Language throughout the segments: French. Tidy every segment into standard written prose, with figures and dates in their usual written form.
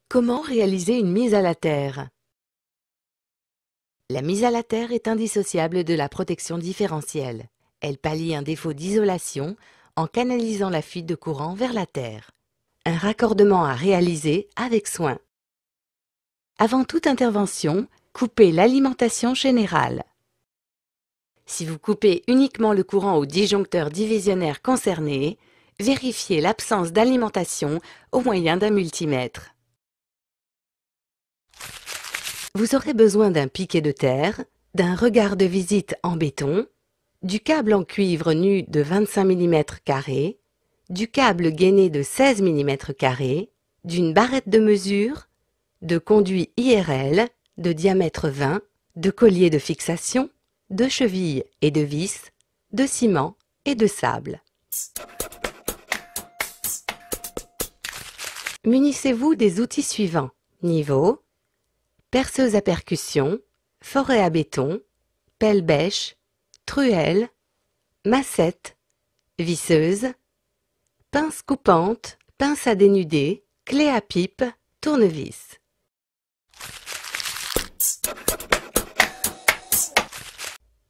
Comment réaliser une mise à la terre? La mise à la terre est indissociable de la protection différentielle. Elle pallie un défaut d'isolation en canalisant la fuite de courant vers la terre. Un raccordement à réaliser avec soin. Avant toute intervention, coupez l'alimentation générale. Si vous coupez uniquement le courant au disjoncteur divisionnaire concerné, vérifiez l'absence d'alimentation au moyen d'un multimètre. Vous aurez besoin d'un piquet de terre, d'un regard de visite en béton, du câble en cuivre nu de 25 mm carrés, du câble gainé de 16 mm carrés, d'une barrette de mesure, de conduits IRL de diamètre 20, de colliers de fixation, de chevilles et de vis, de ciment et de sable. Munissez-vous des outils suivants: niveau, perceuse à percussion, forêt à béton, pelle-bêche, truelle, massette, visseuse, pince coupante, pince à dénuder, clé à pipe, tournevis.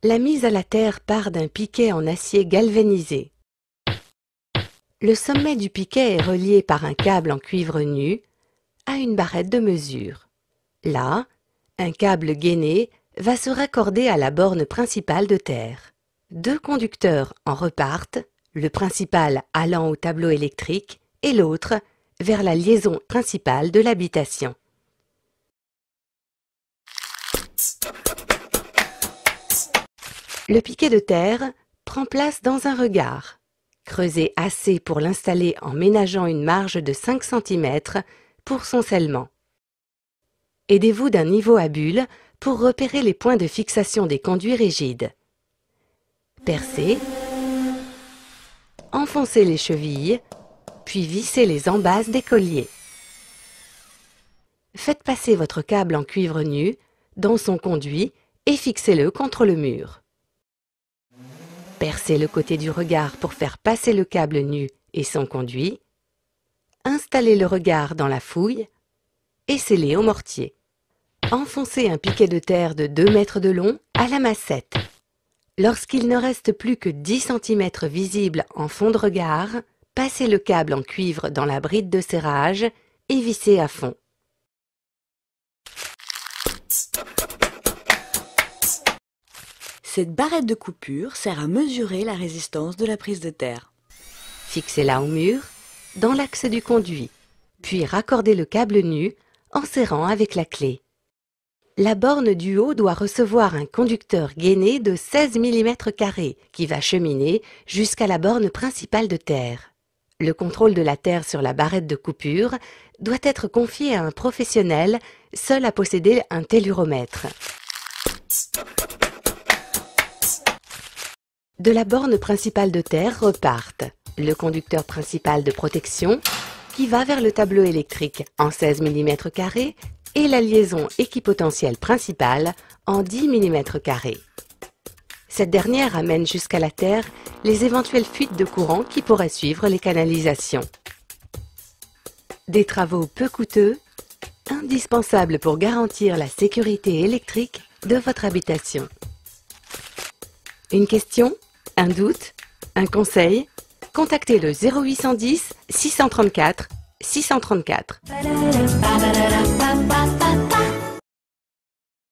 La mise à la terre part d'un piquet en acier galvanisé. Le sommet du piquet est relié par un câble en cuivre nu à une barrette de mesure. Là, un câble gainé va se raccorder à la borne principale de terre. Deux conducteurs en repartent, le principal allant au tableau électrique et l'autre vers la liaison principale de l'habitation. Le piquet de terre prend place dans un regard. Creusez assez pour l'installer en ménageant une marge de 5 cm pour son scellement. Aidez-vous d'un niveau à bulles pour repérer les points de fixation des conduits rigides. Percez, enfoncez les chevilles, puis vissez les embasses des colliers. Faites passer votre câble en cuivre nu dans son conduit et fixez-le contre le mur. Percez le côté du regard pour faire passer le câble nu et son conduit. Installez le regard dans la fouille et scellez au mortier. Enfoncez un piquet de terre de 2 mètres de long à la massette. Lorsqu'il ne reste plus que 10 cm visibles en fond de regard, passez le câble en cuivre dans la bride de serrage et vissez à fond. Cette barrette de coupure sert à mesurer la résistance de la prise de terre. Fixez-la au mur, dans l'axe du conduit, puis raccordez le câble nu en serrant avec la clé. La borne du haut doit recevoir un conducteur gainé de 16 mm carrés qui va cheminer jusqu'à la borne principale de terre. Le contrôle de la terre sur la barrette de coupure doit être confié à un professionnel seul à posséder un telluromètre. De la borne principale de terre repartent le conducteur principal de protection qui va vers le tableau électrique en 16 mm carrés et la liaison équipotentielle principale en 10 mm carrés. Cette dernière amène jusqu'à la terre les éventuelles fuites de courant qui pourraient suivre les canalisations. Des travaux peu coûteux, indispensables pour garantir la sécurité électrique de votre habitation. Une question? Un doute? Un conseil? Contactez le 0810 634 634.